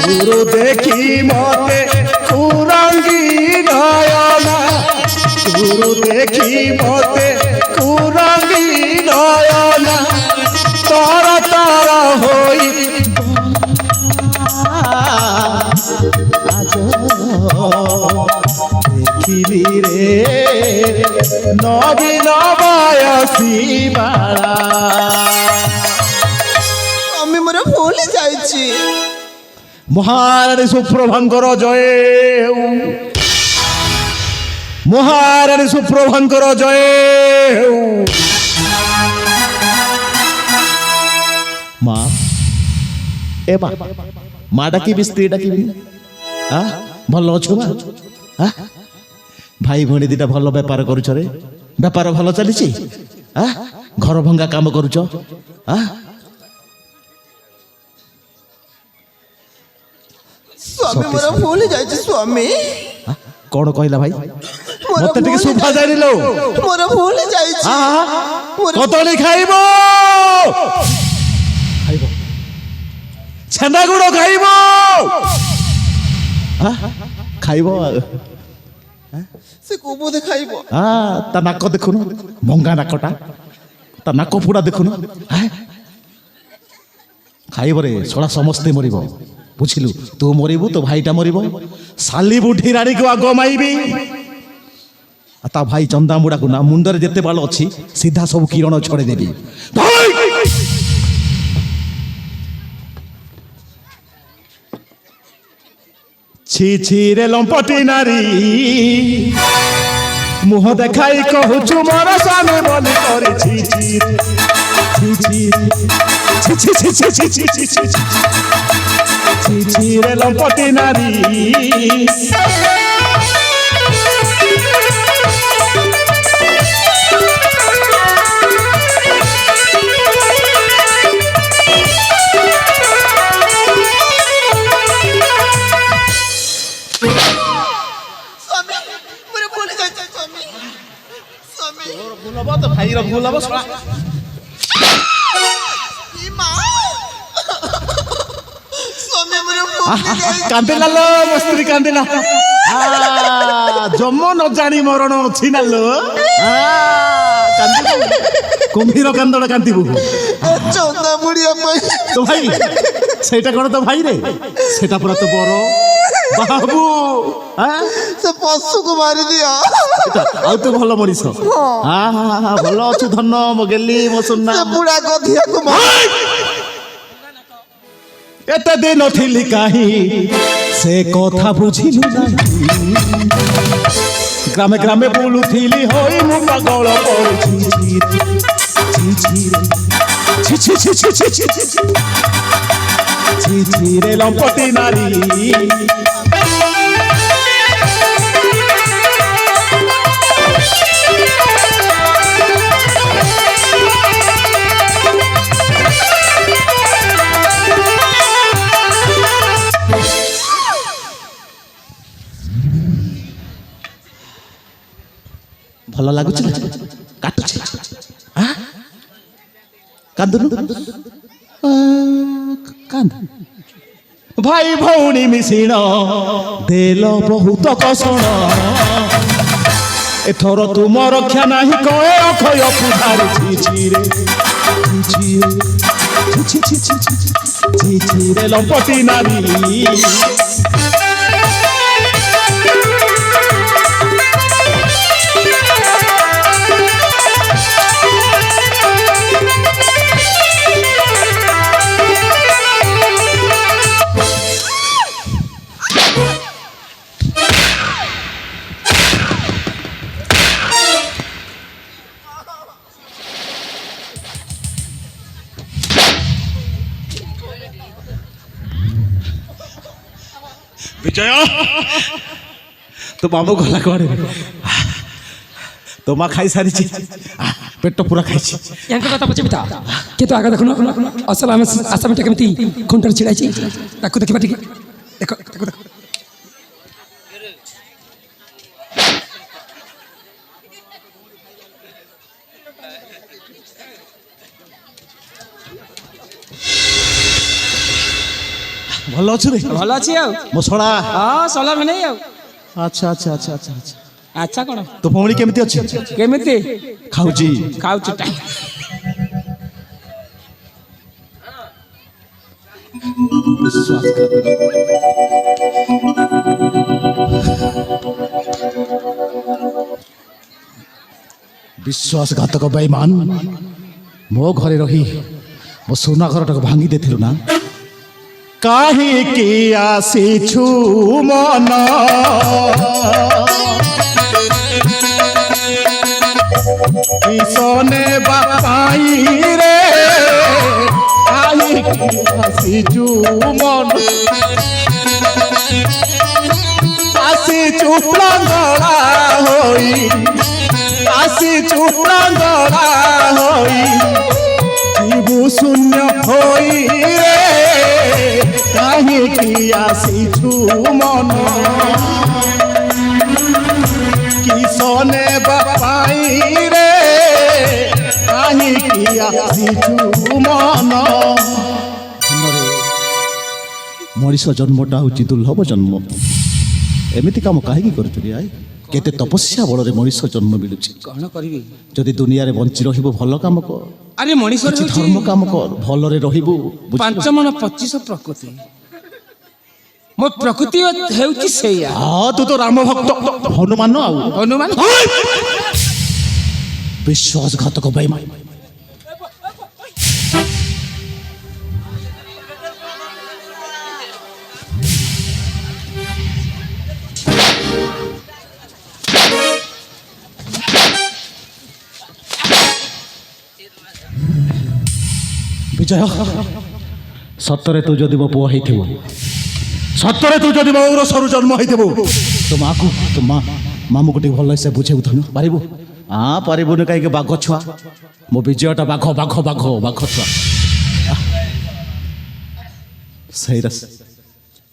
দূর দেখি মতে কুরঙ্গি নয়না দূর দেখি মতে কুরঙ্গি নয়না তর তর হই দেখিলি রে নবীন বয়সী বালা আমি মোরা ভুলে যাইছি মহারানী সুপ্রভাঙ্কর জয় হেউ মহারানী সুপ্রভাঙ্কর জয় হেউ মা এ মা মা ডাকিবি স্ত্রী ডাকিবি ভাল অଛୁ মা ভাই ভଉଣୀ ଦିଟା ଭଲ ବେପାର କରୁଛ ରେ ବେପାର ଭଲ ଚାଲିଛି ଘର ଭଙ୍ଗା କାମ କରୁଛ ସ୍ୱାମୀ ମୋର ଭୁଲି ଯାଇଛି ସ୍ୱାମୀ କଣ କହିଲା ଭାଇ ମତେ ଟିକେ ଶୁଭା ଯାଇନି ଲୋ ମୋର ଭୁଲି ଯାଇଛି କଦଳୀ ଖାଇବ ଖାଇବ ଛେନା ଗୁଡ ଖାଇବ ଖାଇବ ସେ କୋଉ ବୋଧେ ଖାଇବ ତା ନାକ ଦେଖୁନୁ ଭଙ୍ଗା ନାକଟା ତା ନାକ ପୁଡା ଦେଖୁନୁ ଖାଇବ ରେ ଶଳା ସମସ୍ତେ ମରିବ ବୁଝିଲୁ ତୁ ମରିବୁ ତୋ ଭାଇଟା ମରିବ ସାଲି ବୁଢୀ ରାଣୀକୁ ଆଗ ମାଇବି ତା ଭାଇ ଚନ୍ଦାମୁଡାକୁ ନା ମୁଣ୍ଡରେ ଯେତେ ବାଳ ଅଛି ସିଧା ସବୁ କିରଣ ଛଡେଇ ଦେବି ছি ছি রে লম্পটি নারী মুহ দেখাই কহুছু মোর স্বামী বলি করেছি ছি রে লম্পটি নারী ভাইর ভুল হব কান্দিলা লো ମୋ ସ୍ତ୍ରୀ କାନ୍ଦିଲା ଜମ ନ ଜାଣି ମରଣ ଅଛି ନା ଲୋ କୁମ୍ଭୀର କାନ୍ଦଣ କାନ୍ଦିବୁ ଚନ୍ଦା ବୁଢିଆ ପାଇଁ ତୋ ଭାଇ ସେଇଟା କଣ ତୋ ଭାଇ ରେ ସେଇଟା ପୁରା ତୋ ବର ବାବୁ ସେ ପଶୁକୁ ମାରିଦିଅ ଆଉ ତୁ ଭଲ ମଣିଷ ଭଲ ଅଛୁ ଧନ ମୋ ଗେଲି ମୋ ସୁନା ବୁଢା ଗଧିଆକୁ ଏତେ ଦିନ ଥିଲି କାହିଁ ସେ କଥା ବୁଝିଲୁ ଗ୍ରାମେ ଗ୍ରାମେ ବୁଲୁଥିଲି ହୋଇ ମୁଁ ପାଗଳ ପଡୁଛି ରେ ଲମ୍ପଟି ନାରୀ ଭଲ ଲାଗୁଛି କାଟୁଛି କାନ୍ଦୁନୁ କାନ୍ଦ ଭାଇ ଭଉଣୀ ମିଶିଣ ଦେଲ ବହୁତ କଷଣ ଏଥର ତୁମ ରକ୍ଷା ନାହିଁ କଏ ଅକ୍ଷୟ ପୂଜାରେ ରେ ଲମ୍ପଟି ନାରୀ বিজয় তো মামু গলা করে তো মা খাই সারিছি পেট পুরা খাইছি यांक কথা বুঝিবি তা কিন্তু আগে দেখুন আসলে আমি আসামিটা কেমতি খুঁটার ছিড়াইছি তাকু দেখিবা ঠিক দেখো দেখো দেখো ଭଲ ଅଛୁ ରେ ଭଲ ଅଛି ଆଉ ମୋ ଶଳା ହଁ ସଲା ଭିଣେଇ ଆଉ ଆଚ୍ଛା ଆଚ୍ଛା ଆଚ୍ଛା ଆଚ୍ଛା ଆଚ୍ଛା ଆଚ୍ଛା କ'ଣ ତୋ ଭଉଣୀ କେମିତି ଅଛି କେମିତି ଖାଉଛି ଖାଉଛୁ ଟା ବିଶ୍ୱାସଘାତକ ବେଇମାନ ମୋ ଘରେ ରହି ମୋ ସୁନା ଘରଟାକୁ ଭାଙ୍ଗି ଦେଇଥିଲୁ ନା କାହିଁକି ଆସିଛୁ ମନ କିସନେ ବାପାଇ ରେ କାହିଁକି ଆସିଛୁ ମନ ଆସିଛୁ ପ୍ରାଙ୍ଗଳା ହୋଇ ଆସିଛୁ ପ୍ରାଙ୍ଗଳା ହୋଇ ଯିବୁ ଶୂନ୍ୟ ହୋଇ ରେ କାହିଁକି ଆସିଛୁ ମନ କିସନେ ବାପାଇ ରେ କାହିଁକି ଆସିଛୁ ମନ ମଣିଷ ଜନ୍ମଟା ହେଉଛି ଦୁର୍ଲଭ ଜନ୍ମ ଏମିତି କାମ କାହିଁକି କରୁଛୁ ରେ ଆଇ କେତେ ତପସ୍ୟା ବଳରେ ମଣିଷ ଜନ୍ମ ମିଳୁଛି କ'ଣ କରିବି ଯଦି ଦୁନିଆରେ ବଞ୍ଚି ରହିବୁ ଭଲ କାମ କର ଆରେ ମଣିଷ କିଛି ଧର୍ମ କାମ କର ଭଲରେ ରହିବୁ ବୁଝିଲୁ? 5 ମଣ 25 ପ୍ରକୃତି ମୋ ପ୍ରକୃତି ହେଉଛି ସେଇଆ ହଁ ତୁ ତ ରାମ ଭକ୍ତ ହନୁମାନ ଆଉ ହନୁମାନ ବିଶ୍ୱାସଘାତକ ବେଇମାନ ବିଜୟ ସତରେ ତୁ ଯଦି ମୋ ପୁଅ ହେଇଥିବୁ ସତରେ ତୁ ଯଦି ମୋ ଔରସରୁ ଜନ୍ମ ହେଇଥିବୁ ତୋ ମାକୁ ତୋ ମାମୁକୁ ଟିକେ ଭଲସେ ବୁଝେଇବୁ ଧନୁ ପାରିବୁ ପାରିବୁନି କାହିଁକି ବାଘ ଛୁଆ ମୋ ବିଜୟଟା ବାଘ ଛୁଆ ସେଇଟା